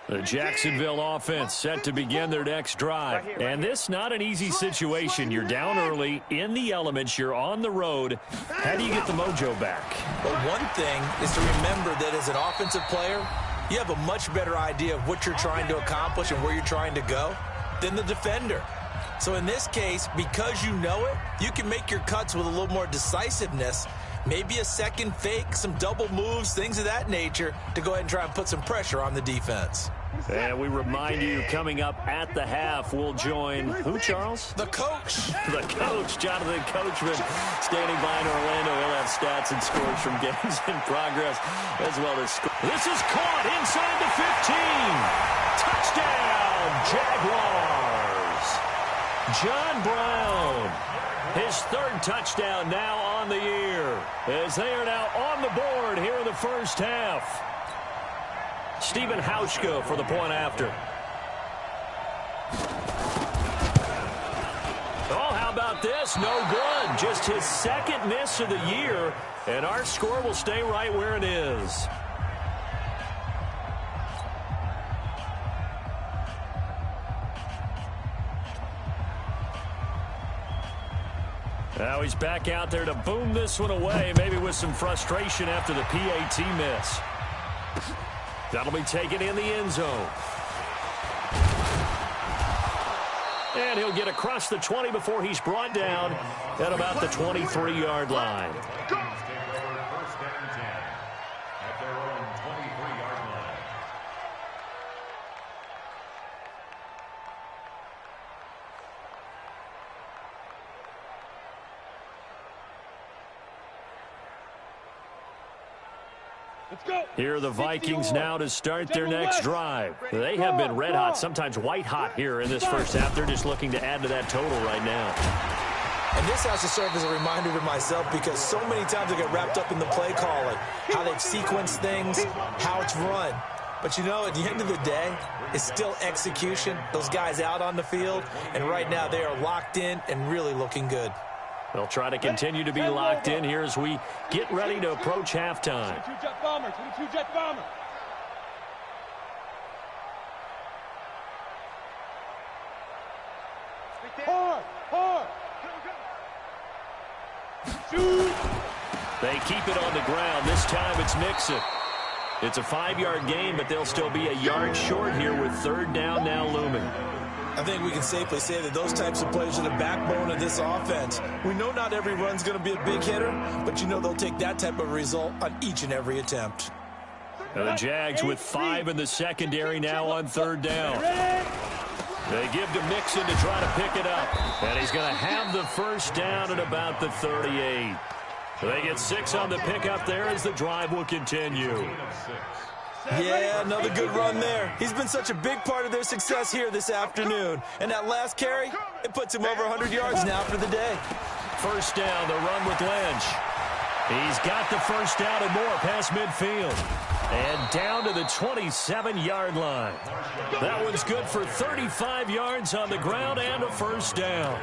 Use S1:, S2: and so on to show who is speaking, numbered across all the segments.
S1: The Jacksonville offense set to begin their next drive. And this not an easy situation. You're down early, in the elements, you're on the road. How do you get the mojo back?
S2: Well, one thing is to remember that as an offensive player, you have a much better idea of what you're trying to accomplish and where you're trying to go than the defender. So in this case, because you know it, you can make your cuts with a little more decisiveness. Maybe a second fake, some double moves, things of that nature to go ahead and try and put some pressure on the defense.
S1: And we remind you, coming up at the half, we'll join who, Charles?
S2: The coach.
S1: The coach, Jonathan Coachman, standing by in Orlando. He'll have stats and scores from games in progress, as well as scores. This is caught inside the 15. Touchdown, Jaguars. John Brown. His third touchdown now on the year, as they are now on the board here in the first half. Stephen Hauschka for the point after. Oh, how about this? No good. Just his second miss of the year, and our score will stay right where it is. Now he's back out there to boom this one away, maybe with some frustration after the PAT miss. That'll be taken in the end zone. And he'll get across the 20 before he's brought down at about the 23-yard line. Here are the Vikings now to start their next drive. They have been red hot, sometimes white hot here in this first half. They're just looking to add to that total right now.
S2: And this has to serve as a reminder to myself, because so many times I get wrapped up in the play calling, how they've sequenced things, how it's run. But, you know, at the end of the day, it's still execution. Those guys out on the field, and right now they are locked in and really looking good.
S1: They'll try to continue to be locked in here as we get ready to approach halftime.
S3: 22 jet bomber, 22 jet bomber. Hard, hard. Shoot.
S1: They keep it on the ground. This time it's Mixon. It's a 5-yard gain, but they'll still be a yard short here with third down now looming.
S2: I think we can safely say that those types of plays are the backbone of this offense. We know not every run's going to be a big hitter, but you know they'll take that type of result on each and every attempt.
S1: And the Jags with 5 in the secondary now on third down. They give to Mixon to try to pick it up. And he's going to have the first down at about the 38. They get 6 on the pickup there as the drive will continue.
S2: Yeah, another good run there. He's been such a big part of their success here this afternoon. And that last carry, it puts him over 100 yards now for the day.
S1: First down, the run with Lynch. He's got the first down and more past midfield. And down to the 27-yard line. That one's good for 35 yards on the ground and a first down.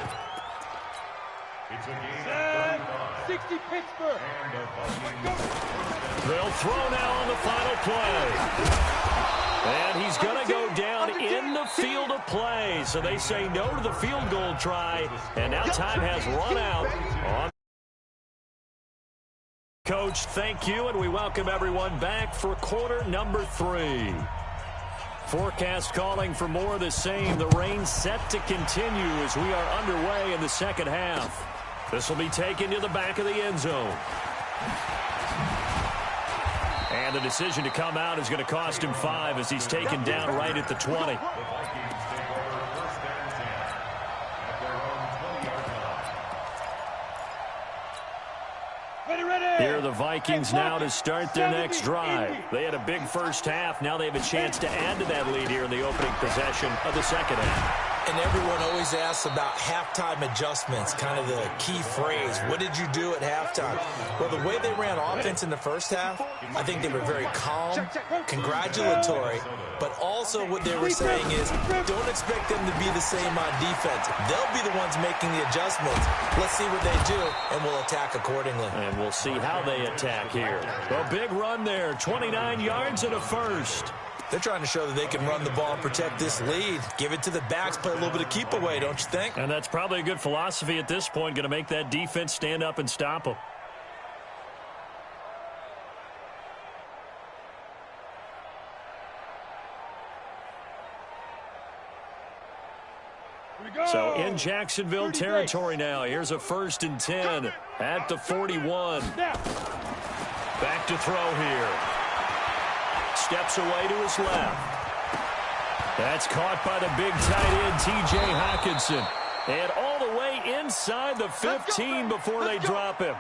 S3: 60 Pittsburgh.
S1: They'll throw now on the final play. And he's going to go down in the field of play. So they say no to the field goal try. And now time has run out. Coach, thank you, and we welcome everyone back for quarter number 3. Forecast calling for more of the same. The rain set to continue as we are underway in the second half. This will be taken to the back of the end zone. And the decision to come out is going to cost him 5 as he's taken down right at the 20. Here are the Vikings now to start their next drive. They had a big first half. Now they have a chance to add to that lead here in the opening possession of the second half.
S2: And everyone always asks about halftime adjustments, kind of the key phrase. What did you do at halftime? Well, the way they ran offense in the first half, I think they were very calm, congratulatory, but also what they were saying is don't expect them to be the same on defense. They'll be the ones making the adjustments. Let's see what they do, and we'll attack accordingly.
S1: And we'll see how they attack here. A big run there, 29 yards and a first.
S2: They're trying to show that they can run the ball and protect this lead. Give it to the backs, play a little bit of keep away, don't you think?
S1: And that's probably a good philosophy at this point, going to make that defense stand up and stop them. So in Jacksonville territory now. Here's a 1st and 10 at the 41. Back to throw here. Steps away to his left. That's caught by the big tight end, T.J. Hockenson. And all the way inside the 15 before they drop him.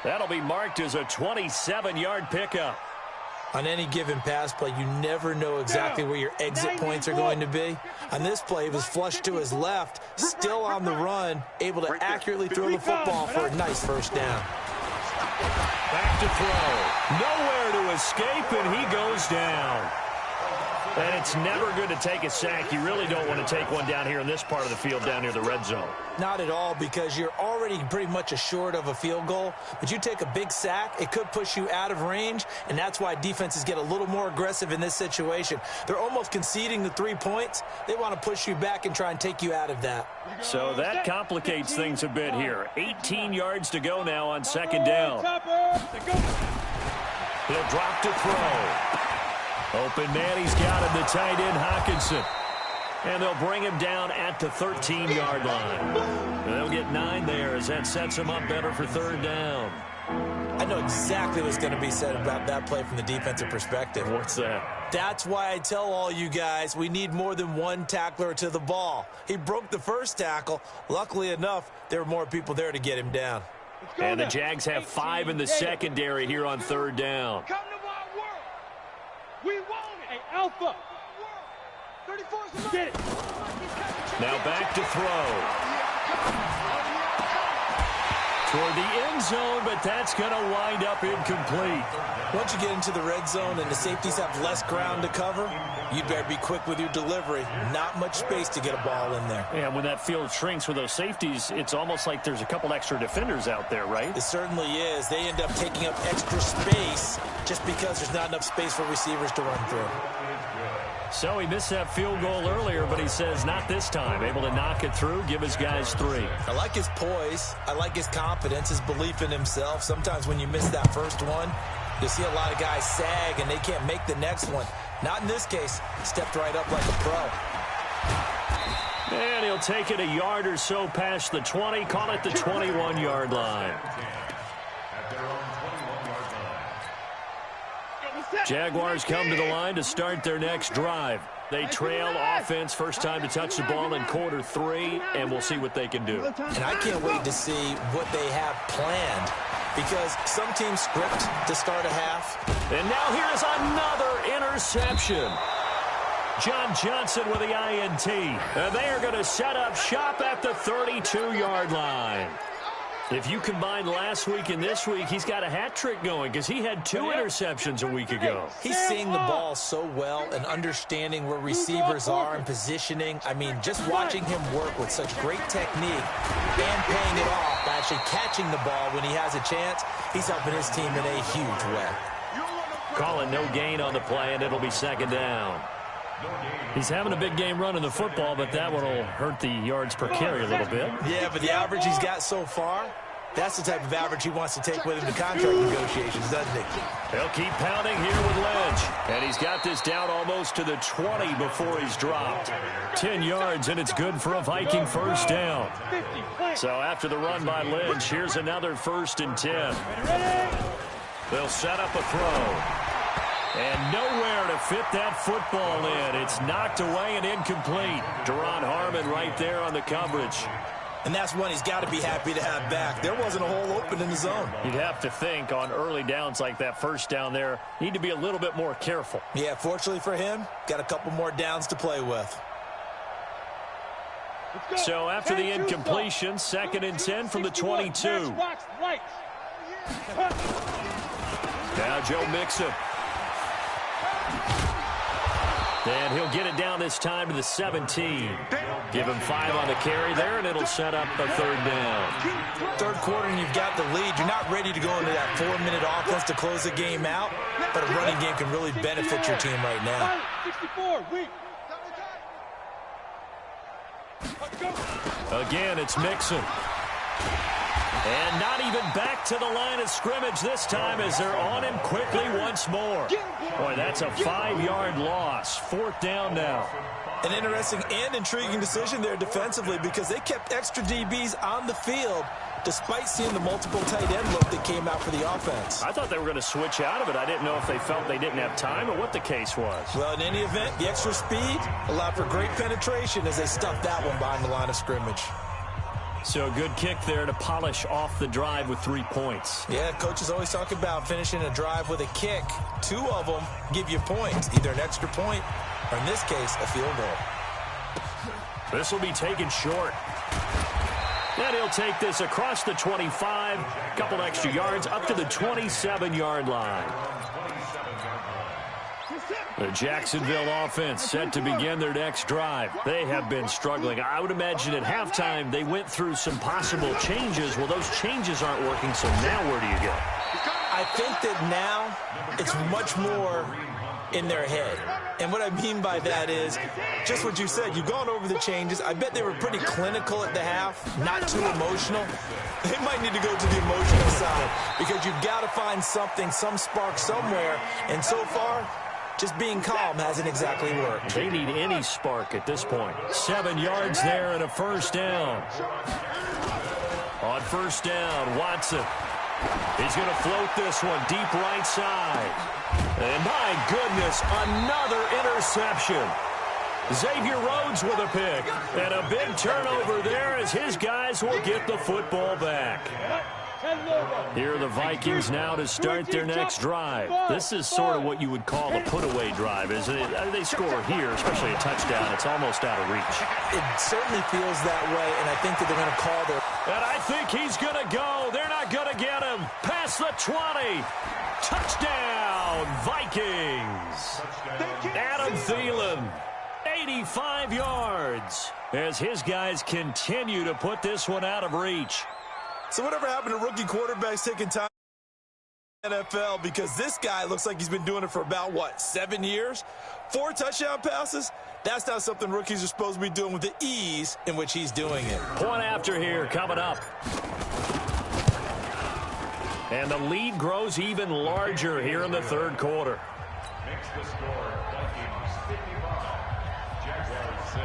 S1: That'll be marked as a 27-yard pickup.
S2: On any given pass play, you never know exactly where your exit points are going to be. On this play, he was flushed to his left, still on the run, able to accurately throw the football for a nice 1st down.
S1: Back to throw. Nowhere to escape, and he goes down. And it's never good to take a sack. You really don't want to take one down here in this part of the field, down near the red zone.
S2: Not at all, because you're already pretty much assured of a field goal. But you take a big sack, it could push you out of range, and that's why defenses get a little more aggressive in this situation. They're almost conceding the 3 points. They want to push you back and try and take you out of that.
S1: So that complicates things a bit here. 18 yards to go now on 2nd down. He'll drop to throw. Open man, he's got him, the tight end, Hockenson. And they'll bring him down at the 13-yard line. They'll get 9 there as that sets him up better for 3rd down.
S2: I know exactly what's going to be said about that play from the defensive perspective.
S1: What's that?
S2: That's why I tell all you guys we need more than one tackler to the ball. He broke the 1st tackle. Luckily enough, there were more people there to get him down.
S1: And the Jags have 5 in the secondary here on 3rd down.
S3: Come to my world. We want it. Hey, Alpha. 34's get it.
S1: Now back to throw. Toward the end zone, but that's going to wind up incomplete.
S2: Once you get into the red zone and the safeties have less ground to cover, you'd better be quick with your delivery. Not much space to get a ball in there.
S1: And when that field shrinks with those safeties, it's almost like there's a couple extra defenders out there, right?
S2: It certainly is. They end up taking up extra space just because there's not enough space for receivers to run through.
S1: So he missed that field goal earlier, but he says not this time. Able to knock it through, give his guys 3.
S2: I like his poise. I like his confidence, his belief in himself. Sometimes when you miss that first one, you'll see a lot of guys sag and they can't make the next one. Not in this case. Stepped right up like a pro.
S1: And he'll take it a yard or so past the 20, call it the 21-yard line. Jaguars come to the line to start their next drive. They trail offense, first time to touch the ball in Q3, and we'll see what they can do.
S2: And I can't wait to see what they have planned, because some teams script to start a half.
S1: And now here's another interception. John Johnson with the INT. And they are going to set up shop at the 32-yard line. If you combine last week and this week, he's got a hat trick going because he had 2 interceptions a week ago.
S2: He's seeing the ball so well and understanding where receivers are and positioning. I mean, just watching him work with such great technique and paying it off, actually catching the ball when he has a chance, he's helping his team in a huge way.
S1: Calling no gain on the play, and it'll be 2nd down. He's having a big game running the football, but that one will hurt the yards per carry a little bit.
S2: Yeah, but the average he's got so far, that's the type of average he wants to take with him to contract negotiations, doesn't he?
S1: They'll keep pounding here with Lynch. And he's got this down almost to the 20 before he's dropped. 10 yards, and it's good for a Viking 1st down. So after the run by Lynch, here's another 1st and 10. They'll set up a throw. And nowhere to fit that football in. It's knocked away and incomplete. Deron Harmon right there on the coverage.
S2: And that's one he's got to be happy to have back. There wasn't a hole open in the zone.
S1: You'd have to think on early downs like that 1st down there, need to be a little bit more careful.
S2: Yeah, fortunately for him, got a couple more downs to play with.
S1: So after the incompletion, 2nd and 10 from the 22. Now Joe Mixon. And he'll get it down this time to the 17. Give him 5 on the carry there, and it'll set up a third down.
S2: Third quarter, and you've got the lead. You're not ready to go into that 4-minute offense to close the game out, but a running game can really benefit your team right now.
S3: 64, weak.
S1: Again, it's Mixon. And not even back to the line of scrimmage this time as they're on him quickly once more. Boy, that's a 5-yard loss. 4th down now.
S2: An interesting and intriguing decision there defensively because they kept extra DBs on the field despite seeing the multiple tight end look that came out for the offense.
S1: I thought they were going to switch out of it. I didn't know if they felt they didn't have time or what the case was.
S2: Well, in any event, the extra speed allowed for great penetration as they stuffed that one behind the line of scrimmage.
S1: So a good kick there to polish off the drive with 3 points.
S2: Yeah, coaches always talk about finishing a drive with a kick. 2 of them give you points, either an extra point or, in this case, a field goal.
S1: This will be taken short. And he'll take this across the 25, a couple extra yards up to the 27-yard line. The Jacksonville offense set to begin their next drive. They have been struggling. I would imagine at halftime they went through some possible changes. Well, those changes aren't working, so now where do you go?
S2: I think that now it's much more in their head. And what I mean by that is just what you said. You've gone over the changes. I bet they were pretty clinical at the half, not too emotional. They might need to go to the emotional side because you've got to find something, some spark somewhere. And so far, just being calm hasn't exactly worked.
S1: They need any spark at this point. 7 yards there and a first down. On first down, Watson. He's going to float this one deep right side. And my goodness, another interception. Xavier Rhodes with a pick. And a big turnover there as his guys will get the football back. Here are the Vikings now to start their next drive. This is sort of what you would call a put-away drive, isn't it? They score here, especially a touchdown. It's almost out of reach.
S2: It certainly feels that way, and I think that they're going to call their...
S1: And I think he's going to go. They're not going to get him. Past the 20. Touchdown, Vikings. Adam Thielen, 85 yards, as his guys continue to put this one out of reach.
S2: So whatever happened to rookie quarterbacks taking time in the NFL, because this guy looks like he's been doing it for about, 7 years? 4 touchdown passes? That's not something rookies are supposed to be doing with the ease in which he's doing it.
S1: Point after here coming up. And the lead grows even larger here in the third quarter.
S4: Makes the score Vikings 55, Jaguars 6.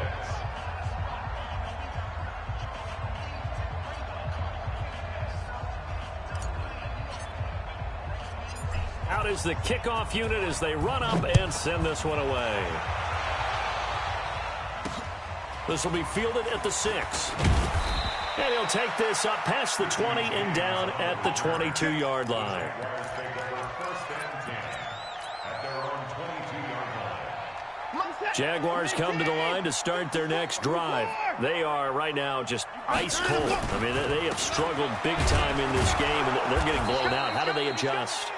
S1: Out is the kickoff unit as they run up and send this one away. This will be fielded at the 6. And he'll take this up past the 20 and down at the 22-yard line. Jaguars come to the line to start their next drive. They are right now just ice cold. I mean, they have struggled big time in this game, and they're getting blown out. How do they adjust?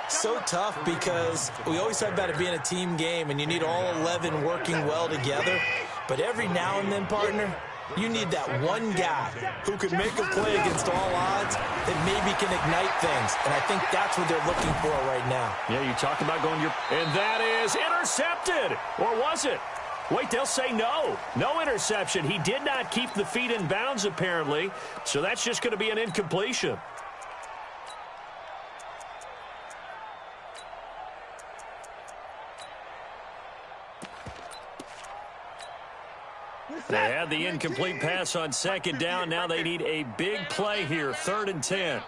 S2: So tough because we always talk about it being a team game, and you need all 11 working well together. But every now and then, partner, you need that one guy who can make a play against all odds that maybe can ignite things. And I think that's what they're looking for right now.
S1: Yeah, you talk about going your... And that is intercepted. Or was it? Wait, they'll say no. No interception. He did not keep the feet in bounds, apparently. So that's just going to be an incompletion. They had the incomplete pass on second down. Now they need a big play here. 3rd and 10.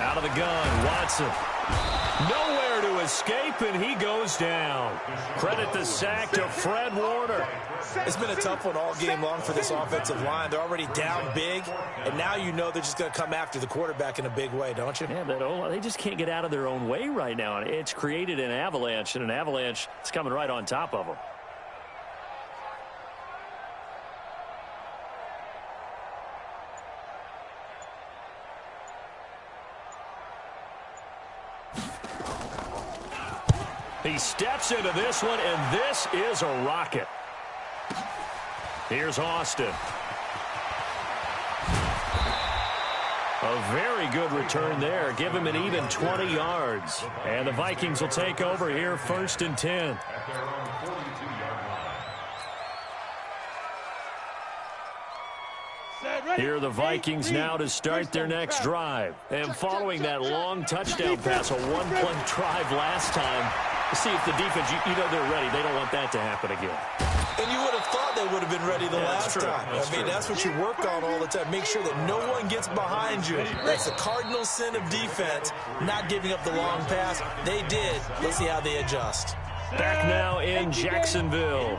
S1: Out of the gun, Watson. Nowhere to escape, and he goes down. Credit the sack to Fred Warner.
S2: It's been a tough one all game long for this offensive line. They're already down big, and now you know they're just going to come after the quarterback in a big way, don't you?
S1: Yeah, they just can't get out of their own way right now. It's created an avalanche, and an avalanche is coming right on top of them. He steps into this one, and this is a rocket. Here's Austin. A very good return there. Give him an even 20 yards. And the Vikings will take over here, 1st and 10. Here are the Vikings now to start their next drive. And following that long touchdown pass, a one-play drive last time, see if the defense, you know they're ready. They don't want that to happen again.
S2: And you would have thought they would have been ready the last time. That's what you work on all the time. Make sure that no one gets behind you. That's the cardinal sin of defense, not giving up the long pass. They did. Let's see how they adjust.
S1: Back now in Jacksonville.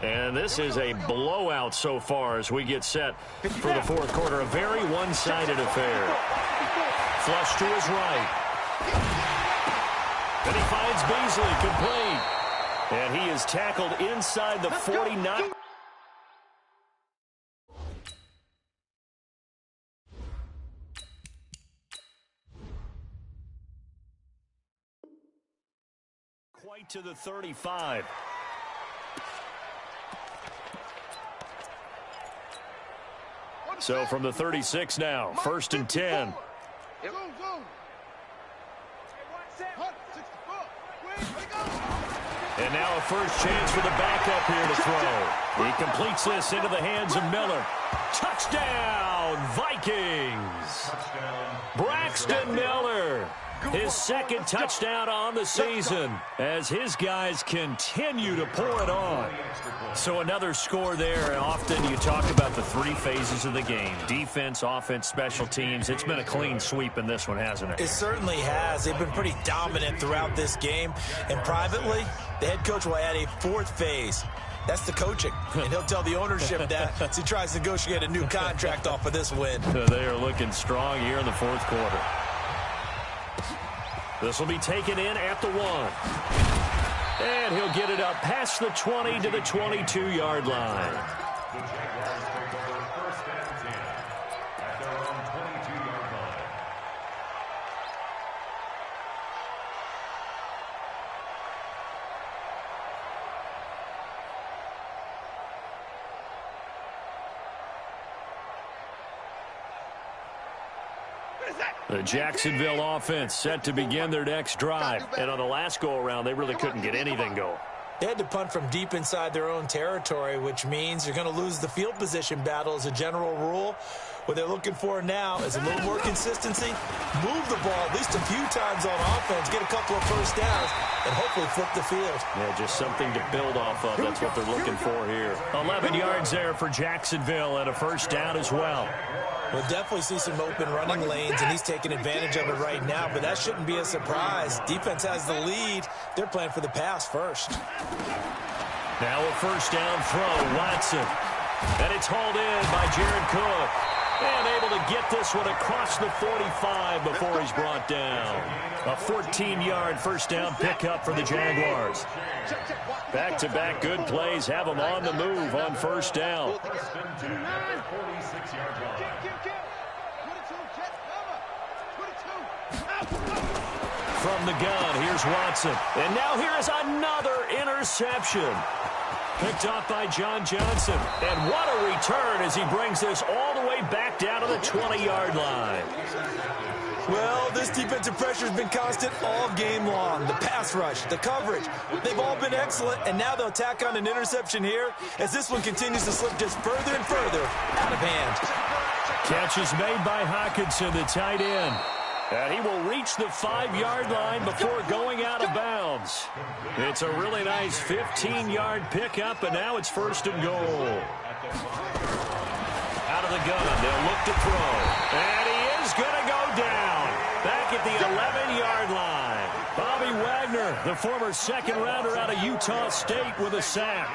S1: And this is a blowout so far as we get set for the 4th quarter. A very one-sided affair. Flush to his right. And he finds Beasley complete. And he is tackled inside the 49. Quite to the 35. So from the 36 now, 1st and 10. And now a first chance for the backup here to throw. He completes this into the hands of Miller. Touchdown, Vikings! Braxton Miller, his 2nd touchdown on the season as his guys continue to pour it on. So another score there. Often you talk about the 3 phases of the game. Defense, offense, special teams. It's been a clean sweep in this one, hasn't it?
S2: It certainly has. They've been pretty dominant throughout this game. And privately, the head coach will add a 4th phase. That's the coaching. And he'll tell the ownership that as he tries to negotiate a new contract off of this win.
S1: They are looking strong here in the 4th quarter. This will be taken in at the 1. And he'll get it up past the 20 to the 22-yard line.
S4: The Jaguars take over 1st and 10 at their own 22-yard line.
S1: The Jacksonville offense set to begin their next drive. And on the last go-around, they really couldn't get anything going.
S2: They had to punt from deep inside their own territory, which means you're going to lose the field position battle as a general rule. What they're looking for now is a little more consistency, move the ball at least a few times on offense, get a couple of first downs, and hopefully flip the field.
S1: Yeah, just something to build off of. That's what they're looking for here. 11 yards there for Jacksonville and a first down as well.
S2: We'll definitely see some open running lanes, and he's taking advantage of it right now, but that shouldn't be a surprise. Defense has the lead. They're playing for the pass first.
S1: Now a first down throw, Watson. And it's hauled in by Jared Cook. And able to get this one across the 45 before he's brought down. A 14-yard first down pickup for the Jaguars. Back-to-back good plays have them on the move on first down. From the gun, here's Watson. And now here is another interception. Picked off by John Johnson. And what a return as he brings this all the way back down to the 20-yard line.
S2: Well, this defensive pressure has been constant all game long. The pass rush, the coverage, they've all been excellent, and now they'll tack on an interception here as this one continues to slip just further and further out of hand.
S1: Catch is made by Hockenson, the tight end. And he will reach the 5-yard line before going out of bounds. It's a really nice 15-yard pickup, and now it's first and goal. Out of the gun, they'll look to throw. And he is going to go down. Back at the 11-yard line. Bobby Wagner, the former second-rounder out of Utah State with a sack.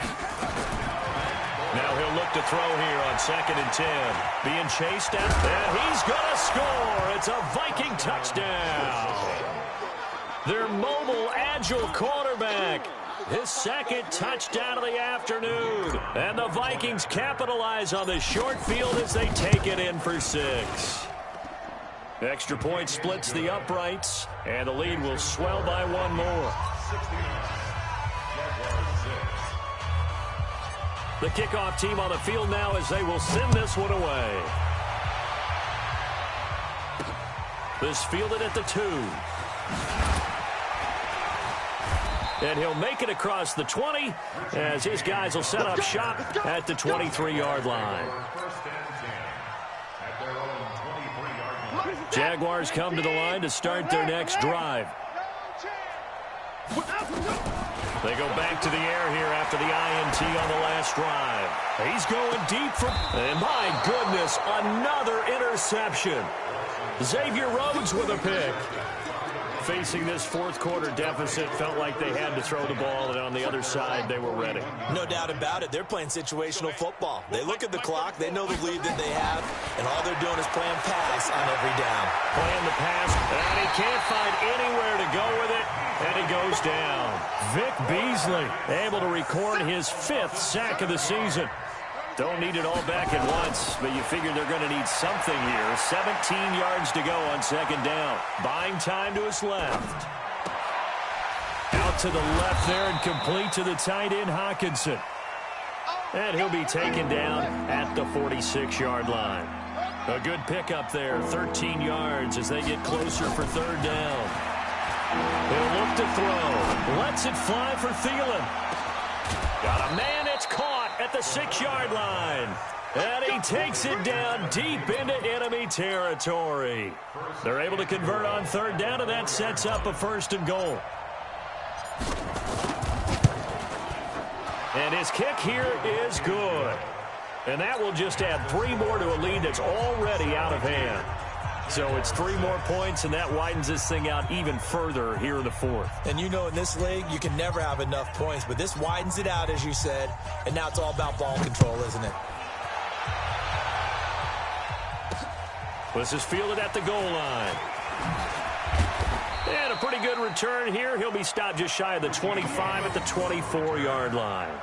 S1: Now he'll look to throw here on 2nd and 10. Being chased out, and he's going to score. It's a Viking touchdown. Their mobile, agile quarterback. His 2nd touchdown of the afternoon. And the Vikings capitalize on the short field as they take it in for 6. Extra point splits the uprights, and the lead will swell by one more. The kickoff team on the field now as they will send this one away. This fielded at the 2. And he'll make it across the 20 as his guys will set up shop at the 23-yard line. Jaguars come to the line to start their next drive. They go back to the air here after the INT on the last drive. He's going deep for... And my goodness, another interception. Xavier Rhodes with a pick. Facing this fourth-quarter deficit, felt like they had to throw the ball, and on the other side, they were ready.
S2: No doubt about it. They're playing situational football. They look at the clock. They know the lead that they have, and all they're doing is playing pass on every down.
S1: Playing the pass, and he can't find anywhere to go with it, and he goes down. Vic Beasley able to record his 5th sack of the season. Don't need it all back at once, but you figure they're going to need something here. 17 yards to go on second down. Buying time to his left. Out to the left there and complete to the tight end, Hawkinson. And he'll be taken down at the 46-yard line. A good pickup there, 13 yards as they get closer for third down. He'll look to throw. Lets it fly for Thielen. Got a man, it's caught at the 6-yard line. And he takes it down deep into enemy territory. They're able to convert on third down, and that sets up a 1st and goal. And his kick here is good. And that will just add 3 more to a lead that's already out of hand. So it's 3 more points, and that widens this thing out even further here in the 4th.
S2: And you know in this league, you can never have enough points, but this widens it out, as you said, and now it's all about ball control, isn't it?
S1: This is fielded at the goal line. And a pretty good return here. He'll be stopped just shy of the 25 at the 24-yard line.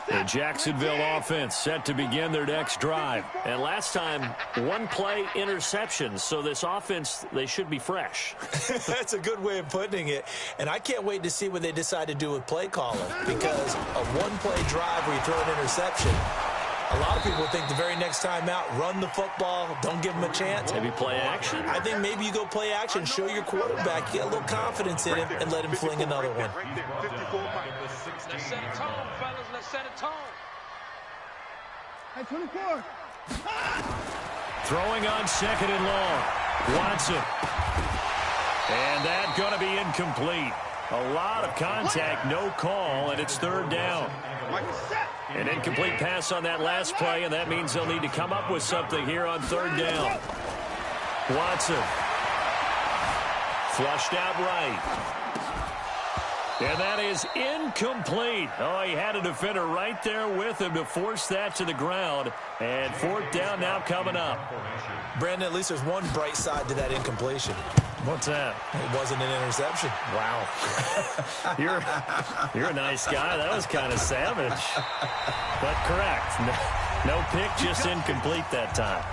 S1: The Jacksonville offense set to begin their next drive. And last time, 1-play interception. So this offense, they should be fresh.
S2: That's a good way of putting it. And I can't wait to see what they decide to do with play calling. Because a 1-play drive where you throw an interception, a lot of people think the very next time out, run the football, don't give them a chance.
S1: Maybe play action?
S2: I think maybe you go play action, show your quarterback, get a little confidence in him, and let him fling another one.
S3: Let's set a tone, fellas. Let's set a tone.
S5: Hey, 24.
S1: Throwing on 2nd and long. Watson. And that's going to be incomplete. A lot of contact, no call, and it's third down. An incomplete pass on that last play, and that means they'll need to come up with something here on third down. Watson. Flushed out right. And that is incomplete. Oh, he had a defender right there with him to force that to the ground. And 4th down now coming up.
S2: Brandon, at least there's one bright side to that incompletion.
S1: What's that?
S2: It wasn't an interception.
S1: Wow. You're a nice guy. That was kind of savage. But correct. No pick, just incomplete that time.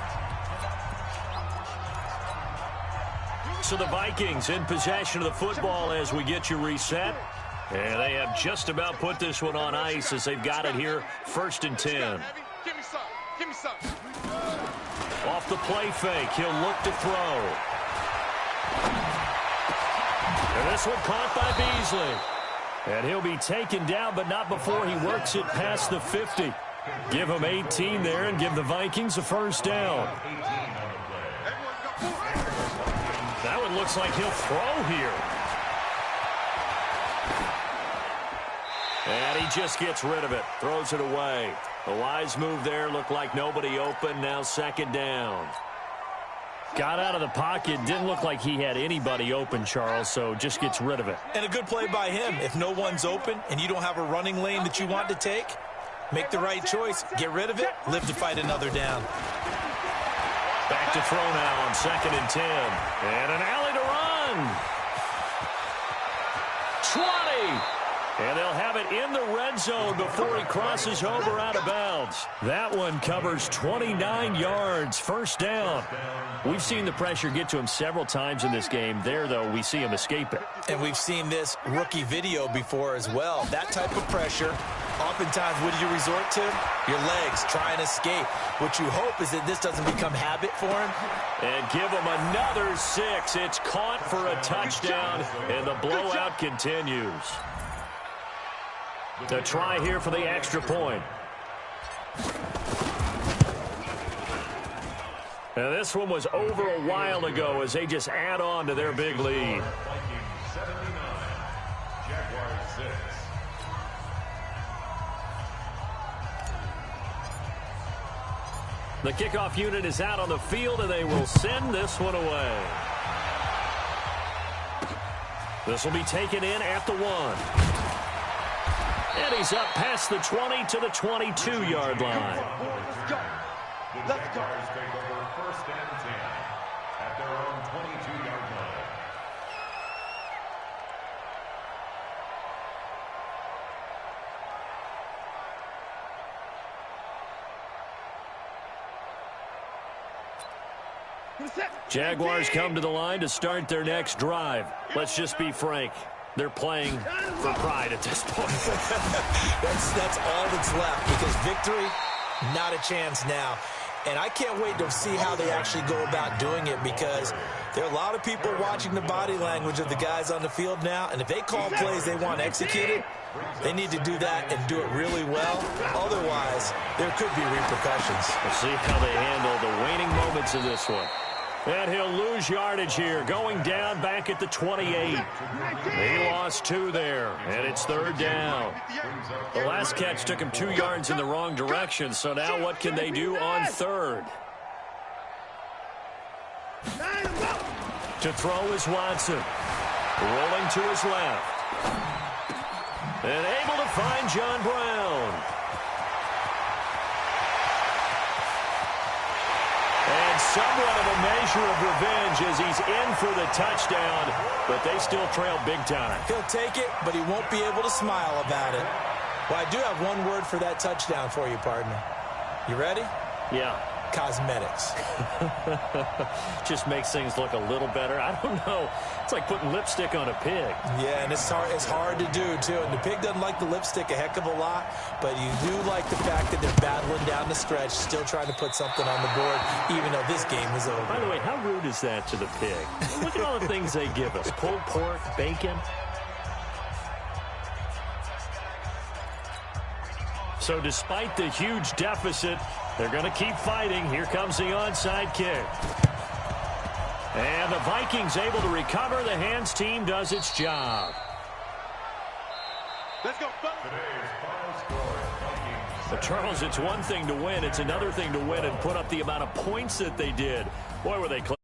S1: So the Vikings in possession of the football as we get you reset. And they have just about put this one on ice as they've got it here, 1st and 10.
S3: Give me some. Give me some.
S1: Off the play fake, he'll look to throw. And this one caught by Beasley. And he'll be taken down, but not before he works it past the 50. Give him 18 there and give the Vikings a 1st down. That one looks like he'll throw here. And he just gets rid of it. Throws it away. A wise move there. Looked like nobody open. Now 2nd down. Got out of the pocket. Didn't look like he had anybody open, Charles, so just gets rid of it.
S2: And a good play by him. If no one's open and you don't have a running lane that you want to take, make the right choice. Get rid of it. Live to fight another down.
S1: Back to throw now on 2nd and 10. And an alley to run. 20. And they'll have it it in the red zone before he crosses over out of bounds. That one covers 29 yards, first down. We've seen the pressure get to him several times in this game. There, though, we see him escape it.
S2: And we've seen this rookie video before as well. That type of pressure, oftentimes, what do you resort to? Your legs, try and escape. What you hope is that this doesn't become habit for him.
S1: And give him another 6. It's caught for a touchdown, and the blowout continues. The try here for the extra point. And this one was over a while ago as they just add on to their big lead. The kickoff unit is out on the field, and they will send this one away. This will be taken in at the 1. And he's up past the 20 to the 22-yard line.
S4: Let's go. Take over first and 10 at their own 22-yard line.
S1: Jaguars come to the line to start their next drive. Let's just be frank. They're playing for pride at this point.
S2: That's all that's left, because victory, not a chance now. And I can't wait to see how they actually go about doing it, because there are a lot of people watching the body language of the guys on the field now, and if they call plays they want executed, they need to do that and do it really well. Otherwise, there could be repercussions.
S1: We'll see how they handle the waning moments of this one. And he'll lose yardage here, going down back at the 28. He lost 2 there, and it's third down. The last catch took him 2 yards in the wrong direction, so now what can they do on third? To throw is Watson. Rolling to his left. And able to find John Brown. And somewhat of a measure of revenge as he's in for the touchdown, but they still trail big time.
S2: He'll take it, but he won't be able to smile about it. Well, I do have one word for that touchdown for you, partner. You ready?
S1: Yeah.
S2: Cosmetics.
S1: Just makes things look a little better. I don't know. It's like putting lipstick on a pig.
S2: Yeah, and it's hard to do, too. And the pig doesn't like the lipstick a heck of a lot, but you do like the fact that they're battling down the stretch, still trying to put something on the board, even though this game is over.
S1: By the way, how rude is that to the pig? Look at all the things they give us. Pulled pork, bacon. So despite the huge deficit, they're going to keep fighting. Here comes the onside kick. And the Vikings able to recover. The hands team does its job.
S3: Let's go.
S1: But Charles, it's one thing to win. It's another thing to win and put up the amount of points that they did. Boy, were they close.